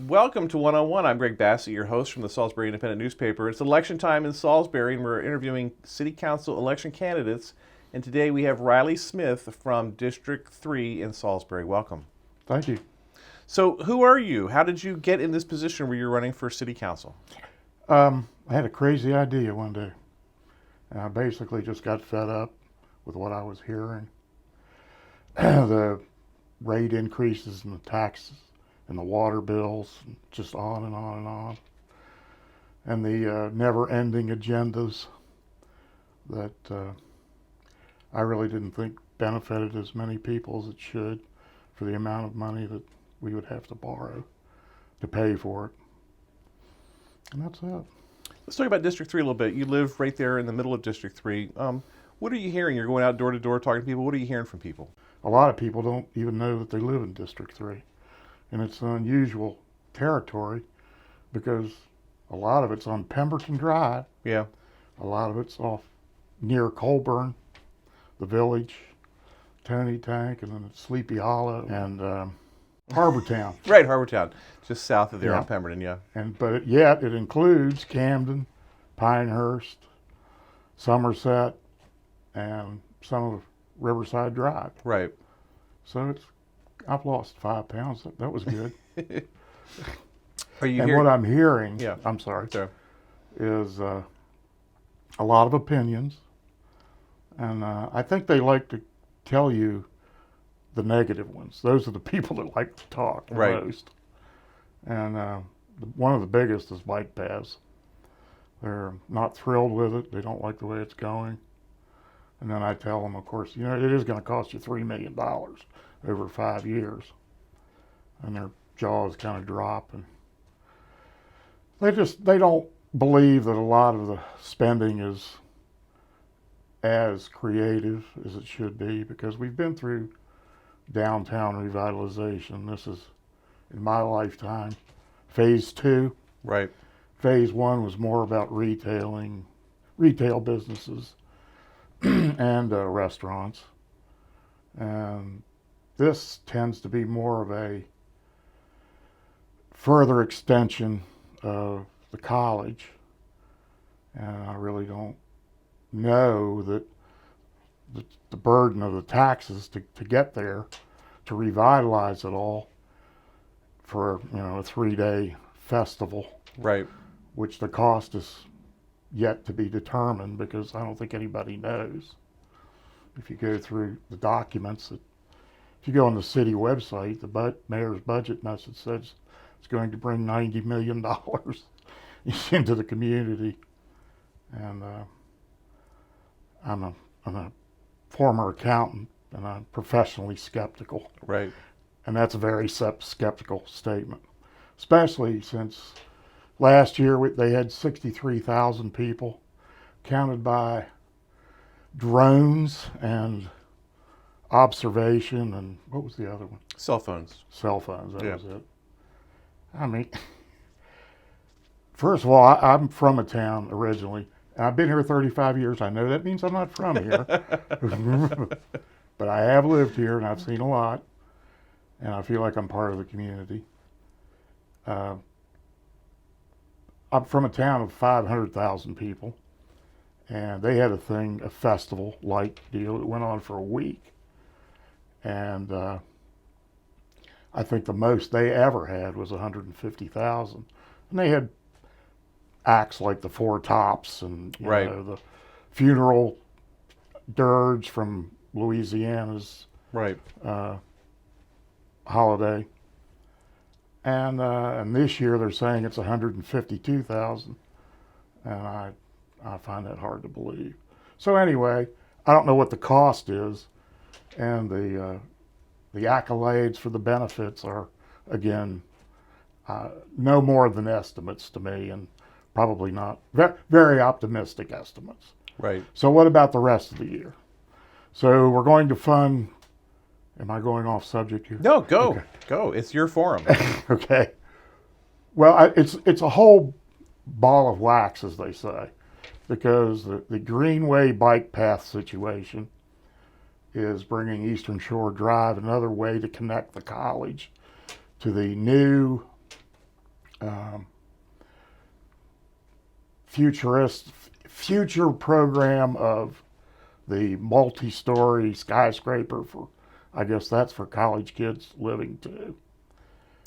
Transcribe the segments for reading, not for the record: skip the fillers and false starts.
Welcome to One-on-One. I'm Greg Bassett, your host from the Salisbury Independent newspaper. It's election time in Salisbury, and we're interviewing city council election candidates. And today we have Riley Smith from District 3 in Salisbury. Welcome. Thank you. So who are you? How did you get in this position where you're running for city council? I had a crazy idea one day. And I basically just got fed up with what I was hearing. The rate increases in the taxes and the water bills, just on and on and on. And the never-ending agendas that I really didn't think benefited as many people as it should for the amount of money that we would have to borrow to pay for it. And that's it. Let's talk about District 3 a little bit. You live right there in the middle of District 3. What are you hearing? You're going out door to door talking to people. What are you hearing from people? A lot of people don't even know that they live in District 3. And it's an unusual territory because a lot of it's on Pemberton Drive. Yeah. A lot of it's off near Colburn, the village, Tony Tank, and then Sleepy Hollow and Harbortown. Right, Harbortown, just south of there Yeah. on Pemberton, yeah. But yet it includes Camden, Pinehurst, Somerset, and some of Riverside Drive. Right. So I've lost 5 pounds. That was good. Are you And hearing? what I'm hearing, Yeah. I'm sorry, Sorry. is a lot of opinions. And I think they like to tell you the negative ones. Those are the people that like to talk the Right. most. And one of the biggest is bike paths. They're not thrilled with it. They don't like the way it's going. And then I tell them, of course, it is going to cost you $3 million over 5 years. And their jaws kind of drop. And they don't believe that a lot of the spending is as creative as it should be, because we've been through downtown revitalization. This is, in my lifetime, phase 2. Right. Phase 1 was more about retail businesses and restaurants. And this tends to be more of a further extension of the college. And I really don't know that the burden of the taxes to get there, to revitalize it all for, a 3-day festival. Right. Which the cost is yet to be determined, because I don't think anybody knows. If you go through the documents, if you go on the city website, the mayor's budget message says it's going to bring $90 million into the community. And I'm a former accountant, and I'm professionally skeptical. Right. And that's a very skeptical statement, especially since last year they had 63,000 people counted by drones and observation, and what was the other one? Cell phones. Cell phones, that Yeah. was it. I mean, first of all, I'm from a town originally. I've been here 35 years. I know that means I'm not from here. But I have lived here, and I've seen a lot, and I feel like I'm part of the community. I'm from a town of 500,000 people, and they had a festival-like deal that went on for a week. And I think the most they ever had was 150,000. And they had acts like the Four Tops and Right. The funeral dirge from Louisiana's Right. holiday. And this year they're saying it's 152,000, and I find that hard to believe. So anyway, I don't know what the cost is, and the the accolades for the benefits are, again, no more than estimates to me, and probably not very optimistic estimates. Right. So what about the rest of the year? So we're going to fund. Am I going off subject here? No, go. Okay. Go. It's your forum. Okay. Well, it's a whole ball of wax, as they say, because the Greenway bike path situation is bringing Eastern Shore Drive another way to connect the college to the new future program of the multi-story skyscraper for, I guess that's for college kids living too.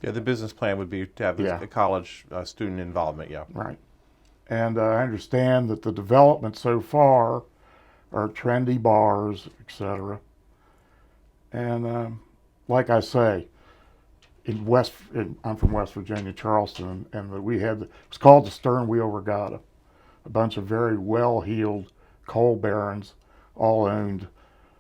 Yeah, the business plan would be to have Yeah. a college student involvement. Yeah. Right. And I understand that the development so far are trendy bars, etc. And like I say, I'm from West Virginia, Charleston, and it's called the Stern Wheel Regatta. A bunch of very well-heeled coal barons all owned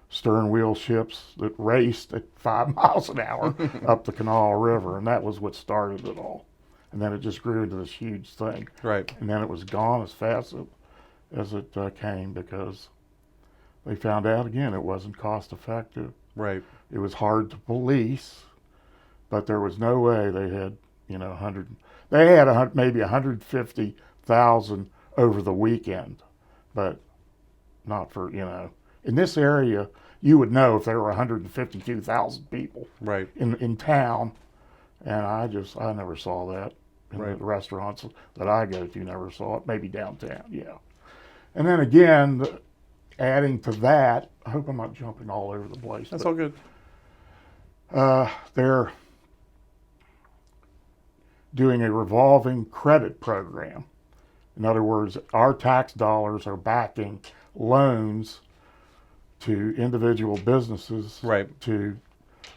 stern wheel ships that raced at 5 miles an hour up the Kanawha River, and that was what started it all. And then it just grew into this huge thing. Right. And then it was gone as fast as it came, because they found out, again, it wasn't cost effective. Right. It was hard to police, but there was no way they had, they had maybe 150,000 over the weekend, but not for, in this area, you would know if there were 152,000 people Right. in town, and I never saw that. In Right. the restaurants that I go to, never saw it. Maybe downtown, yeah. And then again, adding to that, I hope I'm not jumping all over the place. That's all good. They're doing a revolving credit program. In other words, our tax dollars are backing loans to individual businesses Right. to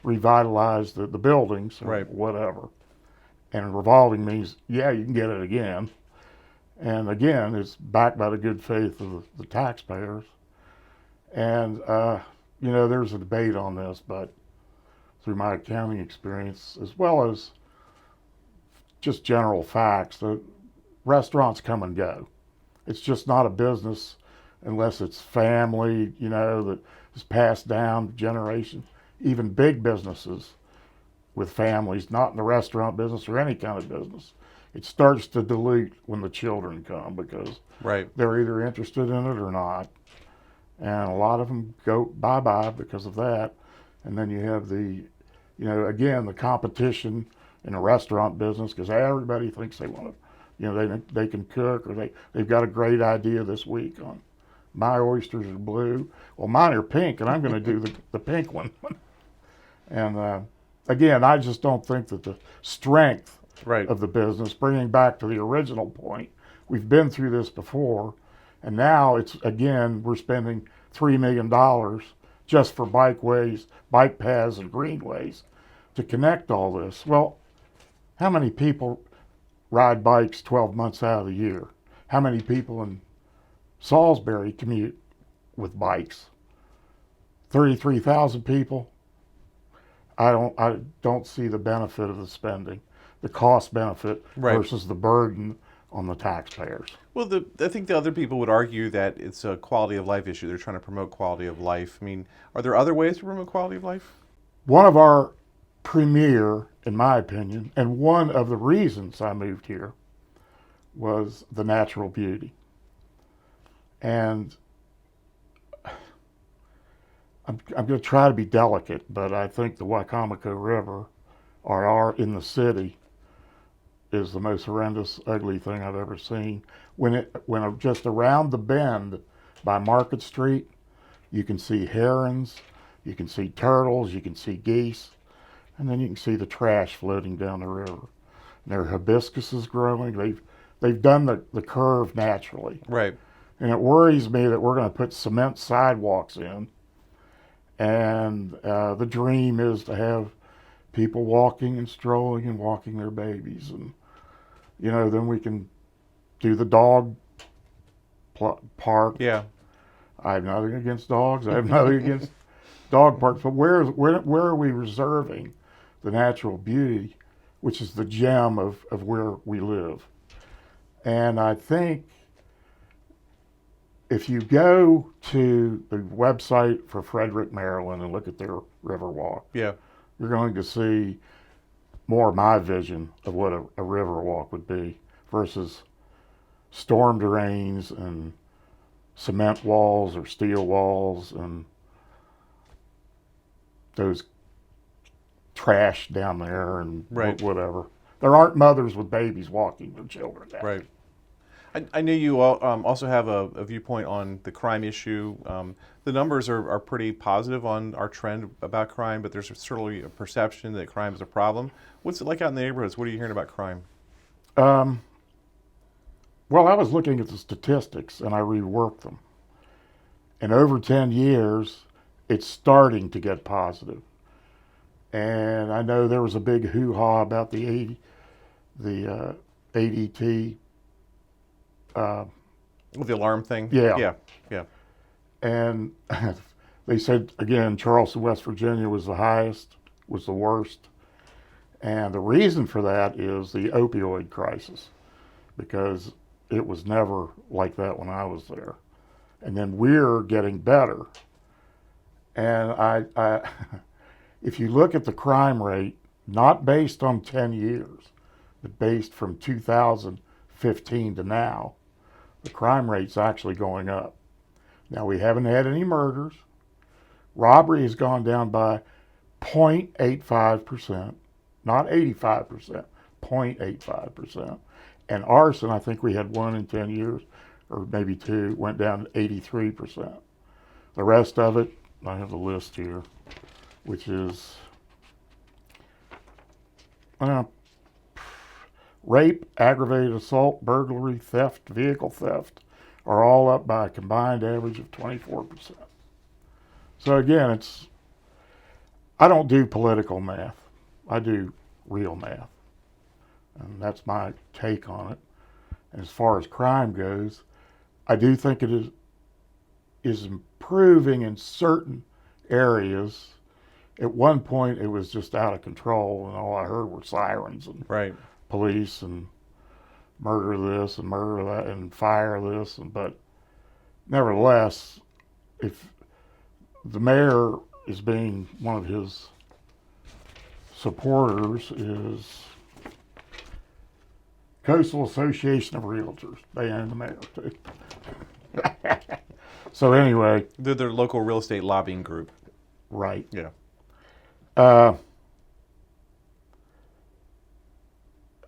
revitalize the buildings or Right. whatever. And revolving means, yeah, you can get it again. And again, it's backed by the good faith of the taxpayers. And, there's a debate on this, but through my accounting experience, as well as just general facts, the restaurants come and go. It's just not a business unless it's family, that is passed down generation. Even big businesses with families, not in the restaurant business or any kind of business, it starts to dilute when the children come, because Right. they're either interested in it or not. And a lot of them go bye-bye because of that. And then you have again, the competition in the restaurant business, because everybody thinks they want to, they can cook, or they've got a great idea this week on, my oysters are blue. Well, mine are pink, and I'm going to do the pink one. And again, I just don't think that the strength Right. of the business, bringing back to the original point, we've been through this before, and now we're spending $3 million just for bikeways, bike paths, and greenways to connect all this. Well, how many people ride bikes 12 months out of the year? How many people in Salisbury commute with bikes? 33,000 people. I don't see the benefit of the spending, the cost benefit Right. versus the burden on the taxpayers. Well, I think the other people would argue that it's a quality of life issue. They're trying to promote quality of life. I mean, are there other ways to promote quality of life? One of our premier, in my opinion, and one of the reasons I moved here was the natural beauty. And I'm going to try to be delicate, but I think the Wicomico River, or in the city, is the most horrendous, ugly thing I've ever seen. When just around the bend by Market Street, you can see herons, you can see turtles, you can see geese, and then you can see the trash floating down the river. And there are hibiscuses growing. They've done the curve naturally. Right. And it worries me that we're going to put cement sidewalks in, and the dream is to have people walking and strolling and walking their babies, and then we can do the dog park. Yeah. I have nothing against dogs. I have nothing against dog parks, but where are we reserving the natural beauty, which is the gem of where we live? And I think if you go to the website for Frederick, Maryland, and look at their Riverwalk, Yeah. you're going to see more of my vision of what a Riverwalk would be versus storm drains and cement walls or steel walls and those trash down there and Right. whatever. There aren't mothers with babies walking their children down. Right. I know you also have a viewpoint on the crime issue. The numbers are pretty positive on our trend about crime, but there's certainly a perception that crime is a problem. What's it like out in the neighborhoods? What are you hearing about crime? Um, well, I was looking at the statistics and I reworked them. And over 10 years, it's starting to get positive. And I know there was a big hoo-ha about the ADT. With the alarm thing? Yeah. Yeah. Yeah. And they said, again, Charleston, West Virginia was the highest, was the worst. And the reason for that is the opioid crisis, because it was never like that when I was there. And then we're getting better. And I if you look at the crime rate, not based on 10 years, but based from 2015 to now, the crime rate's actually going up. Now, we haven't had any murders. Robbery has gone down by 0.85%, not 85%, 0.85%. And arson, I think we had one in 10 years, or maybe two, went down to 83%. The rest of it, I have the list here, which is rape, aggravated assault, burglary, theft, vehicle theft are all up by a combined average of 24%. So again, I don't do political math. I do real math. And that's my take on it. And as far as crime goes, I do think it is improving in certain areas. At one point, it was just out of control, and all I heard were sirens and Right. police and murder this and murder that and fire this. But nevertheless, if the mayor is being one of his supporters is Coastal Association of Realtors. They own the mayor too. So anyway, They're their local real estate lobbying group. right. Yeah. A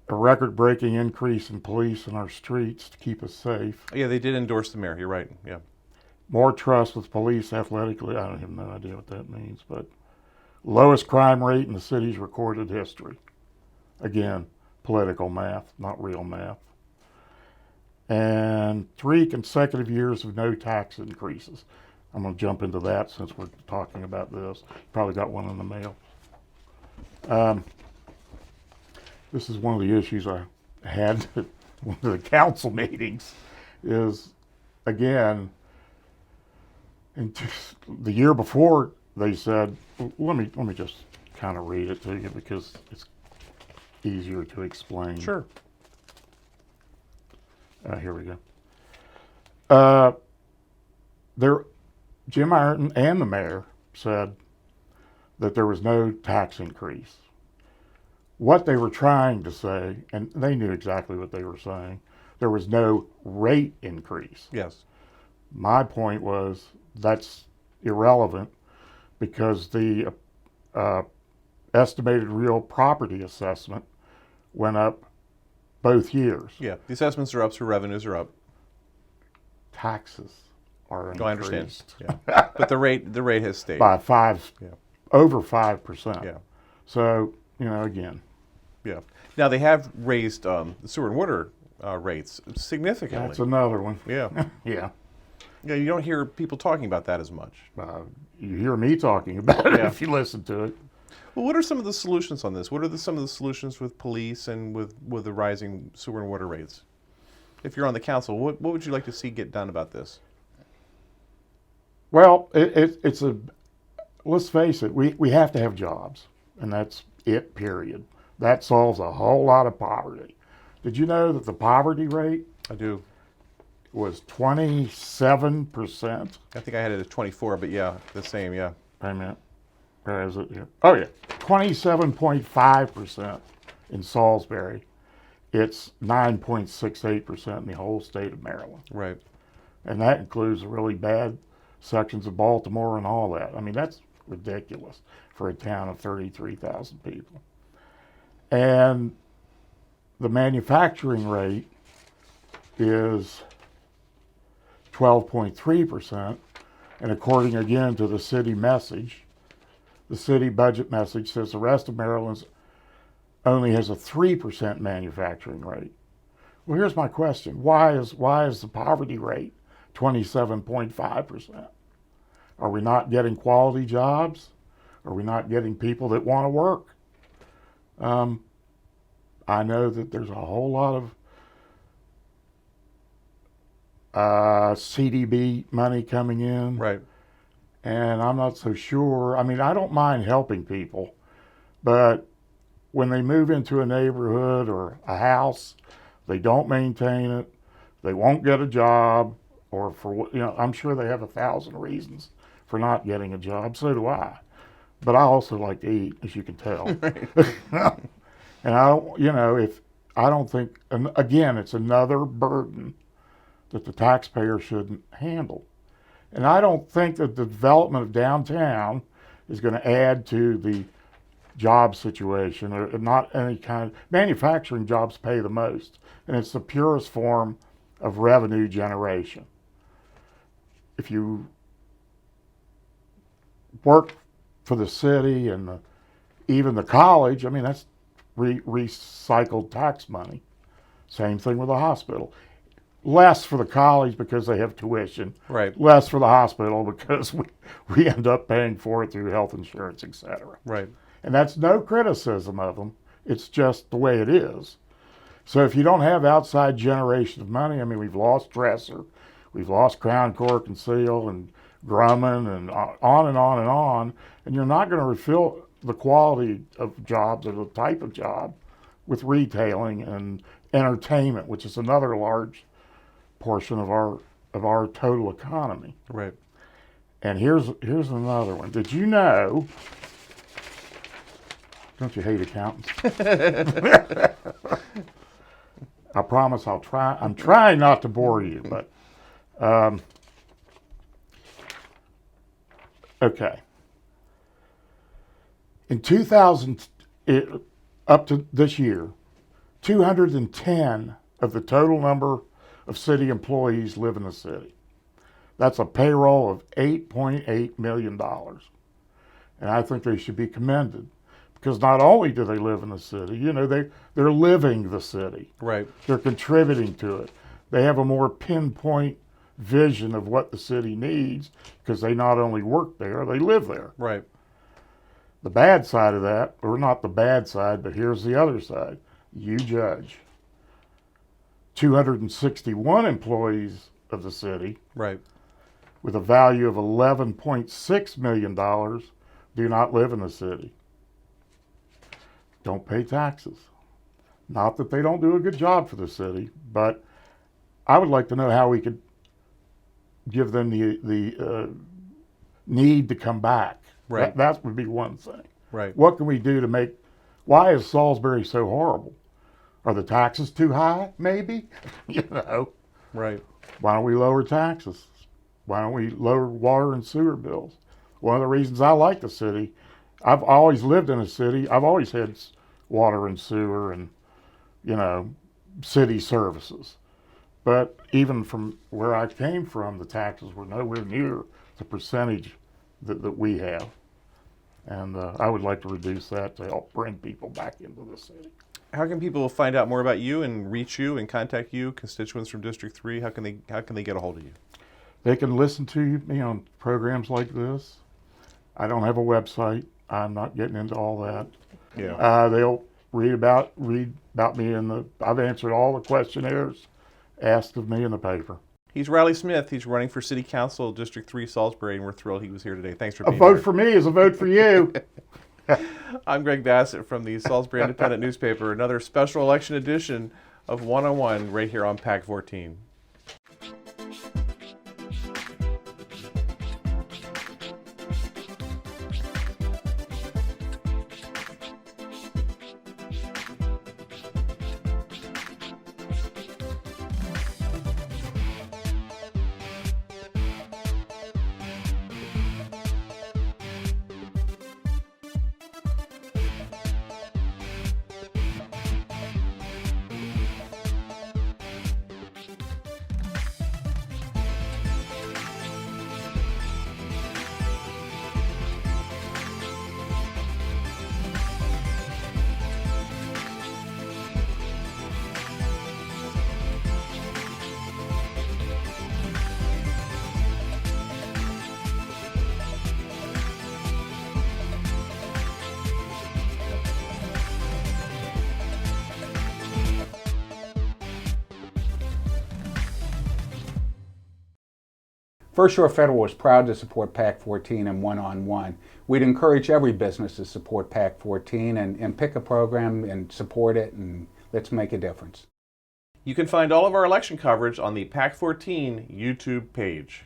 record-breaking increase in police in our streets to keep us safe. Yeah, they did endorse the mayor. You're right. Yeah. More trust with police athletically. I don't have no idea what that means, but lowest crime rate in the city's recorded history. Again, political math, not real math. And 3 consecutive years of no tax increases. I'm going to jump into that since we're talking about this. Probably got one in the mail. This is one of the issues I had at one of the council meetings is, again, the year before they said, let me just kind of read it to you because it's easier to explain. Sure. Here we go. Jim Ireton and the mayor said that there was no tax increase. What they were trying to say, and they knew exactly what they were saying, there was no rate increase. Yes. My point was that's irrelevant because the estimated real property assessment went up both years. Yeah. The assessments are up, so revenues are up. Taxes are increased. Oh, I understand. Yeah. But the rate has stayed. By Yeah. over 5%. Yeah. So, again, Yeah. Now they have raised the sewer and water rates significantly. that's another one. Yeah. Yeah. Yeah. You don't hear people talking about that as much. You hear me talking about it Yeah. if you listen to it. Well, what are some of the solutions on this? What are some of the solutions with police and with the rising sewer and water rates? If you're on the council, what would you like to see get done about this? Well, it's let's face it, we have to have jobs, and that's it, period. That solves a whole lot of poverty. Did you know that the poverty rate I do. was 27%? I think I had it at 24, but yeah, the same, yeah. I meant, where is it here? Oh, yeah, 27.5% in Salisbury. It's 9.68% in the whole state of Maryland. Right. And that includes the really bad sections of Baltimore and all that. I mean, that's ridiculous for a town of 33,000 people. And the manufacturing rate is 12.3%. And according again to the city message, the city budget message says the rest of Maryland's only has a 3% manufacturing rate. Well, here's my question. Why is the poverty rate 27.5%? Are we not getting quality jobs? Are we not getting people that want to work? I know that there's a whole lot of CDB money coming in. Right. And I'm not so sure. I mean, I don't mind helping people, but when they move into a neighborhood or a house, they don't maintain it, they won't get a job, or I'm sure they have 1,000 reasons for not getting a job. So do I. But I also like to eat, as you can tell. And I don't think, and again, it's another burden that the taxpayer shouldn't handle. And I don't think that the development of downtown is going to add to the job situation, or not any kind. Manufacturing jobs pay the most, and it's the purest form of revenue generation. If you work for the city and even the college, I mean, that's recycled tax money. Same thing with the hospital. Less for the college because they have tuition. Right. Less for the hospital because we end up paying for it through health insurance, etc. Right. And that's no criticism of them. It's just the way it is. So if you don't have outside generation of money, I mean, we've lost Dresser, we've lost Crown Cork and Seal and Grumman and on and on and on, and you're not going to refill the quality of jobs or the type of job with retailing and entertainment, which is another large portion of our total economy. Right. And here's another one. Did you know? Don't you hate accountants? I promise I'll try. I'm trying not to bore you, but okay. In 2000, up to this year, 210 of the total number of city employees live in the city. That's a payroll of $8.8 million. And I think they should be commended, because not only do they live in the city, they're living the city. Right. They're contributing to it. They have a more pinpoint vision of what the city needs, because they not only work there, they live there. Right. The bad side of that, or not the bad side, but here's the other side. You judge. 261 employees of the city, Right. with a value of $11.6 million, do not live in the city. Don't pay taxes. Not that they don't do a good job for the city, but I would like to know how we could give them the need to come back. Right. That would be one thing. Right. What can we do to make? Why is Salisbury so horrible? Are the taxes too high? Maybe. Right. Why don't we lower taxes? Why don't we lower water and sewer bills? One of the reasons I like the city, I've always lived in a city. I've always had water and sewer and, city services. But even from where I came from, the taxes were nowhere near the percentage that we have. And I would like to reduce that to help bring people back into the city. How can people find out more about you and reach you and contact you, constituents from District 3? How can they get a hold of you? They can listen to me on programs like this. I don't have a website. I'm not getting into all that. Yeah. They'll read about me I've answered all the questionnaires asked of me in the paper. He's Riley Smith. He's running for City Council, District 3, Salisbury, and we're thrilled he was here today. Thanks for A being vote here. for me is a vote for you. I'm Greg Bassett from the Salisbury Independent newspaper. Another special election edition of 101 right here on PAC 14. First Shore Federal is proud to support PAC 14 and 1-on-1. We'd encourage every business to support PAC 14 and pick a program and support it, and let's make a difference. You can find all of our election coverage on the PAC 14 YouTube page.